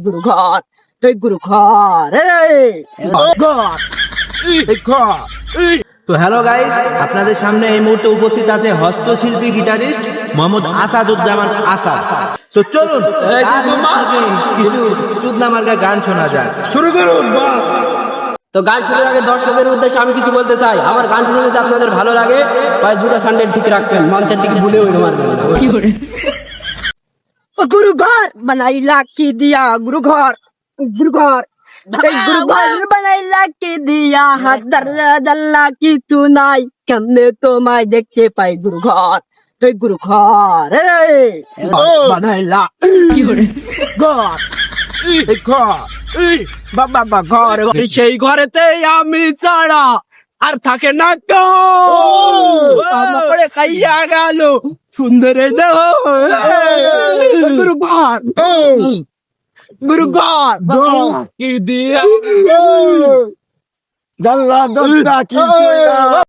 গুরু ঘর গুরু ঘর তো হ্যালো গাইস, আপনাদের সামনে এই মুহূর্তে উপস্থিত আছে হস্তশিল্পী গিটারিস্ট মোহাম্মদ আসাদুজ্জামান আসাদ। তো চলুন কিছু চুদনা মার্কা গান শোনা যায়। শুরু করুন। তো গান শোনার আগে দর্শকের উদ্দেশ্যে আমি কিছু বলতে চাই। আমার গান শুনে যদি আপনাদের ভালো লাগে তাহলে দুটো স্যান্ডেল ঠিক রাখবেন, মঞ্চের দিকে ভুলে ওই মারবেন না। গুরু ঘর বানাইলা কি দিয়া গুরু ঘর গুরু ঘর গুরু ঘর বানাইলা কি দিয়া হাত জাল্লা কিছু নাই কেমনে তোমায় দেখতে পাই গুরু ঘর গুরু ঘর বানাইলা ঘর ঘর বাবা ঘর সেই ঘরেতে আমি ছাড়া আর থাকে না তো খাইয়া গেল সুন্দর দেহ গুরু ঘর গুরু ঘর কি দিয়া জাল্লা দন্তা কি